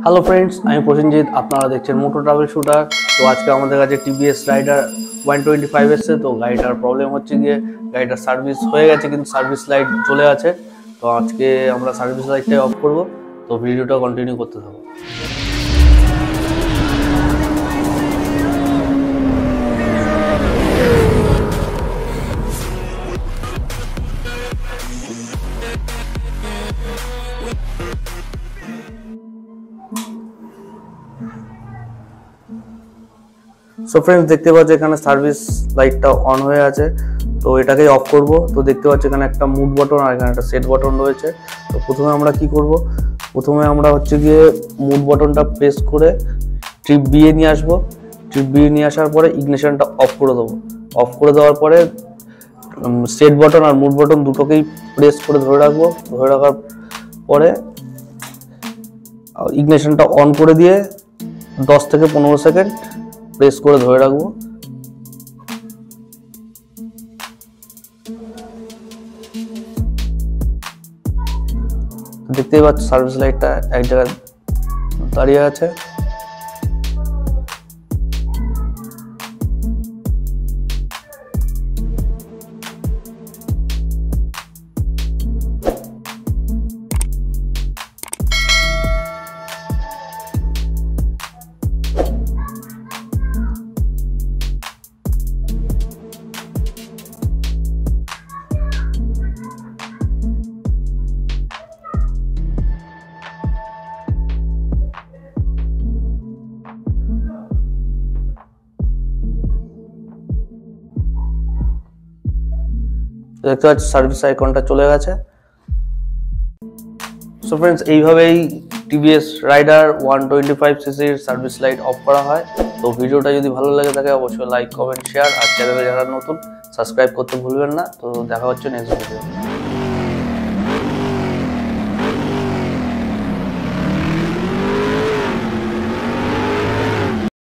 Hello friends, আমি প্রসেনজিৎ। আপনারা দেখছেন মোটো ট্রাভেল শুটার। তো আজকে আমাদের কাছে টিভিএস রাইডার 125 এসছে। তো গাড়িটার প্রবলেম হচ্ছে গিয়ে গাড়িটার সার্ভিস হয়ে গেছে কিন্তু সার্ভিস লাইট চলে আছে। তো আজকে আমরা সার্ভিস লাইটটাই অফ করব। তো ভিডিওটা কন্টিনিউ করতে থাকবো। সো ফ্রেন্ডস, দেখতে পাচ্ছ এখানে সার্ভিস লাইটটা অন হয়ে আছে। তো এটাকেই অফ করব। তো দেখতে পাচ্ছ এখানে একটা মুড বাটন আর এখানে একটা সেট বাটন রয়েছে। তো প্রথমে আমরা কি করব, প্রথমে আমরা হচ্ছে গিয়ে মুড বাটনটা প্রেস করে ট্রিপ বিয়ে নিয়ে আসবো। ট্রিপ বিয়ে নিয়ে আসার পরে ইগনিশনটা অফ করে দেবো। অফ করে দেওয়ার পরে সেট বাটন আর মুড বাটন দুটোকেই প্রেস করে ধরে রাখবো। ধরে রাখার পরে ইগনিশনটা অন করে দিয়ে 10 থেকে 15 সেকেন্ড প্রেস করে ধরে রাখবো। দেখতেই পাচ্ছ সার্ভিস লাইটটা এক জায়গায় দাঁড়িয়ে আছে। দেখতে পাচ্ছি সার্ভিস আইকনটা চলে গেছে। সো ফ্রেন্ডস, এইভাবেই টিভিএস রাইডার 125 সিসির সার্ভিস লাইট অফ করা হয়। তো ভিডিওটা যদি ভালো লাগে থাকে অবশ্যই লাইক, কমেন্ট, শেয়ার আর চ্যানেলে যারা নতুন সাবস্ক্রাইব করতে ভুলবেন না। তো দেখা হচ্ছে নেক্সট ভিডিও।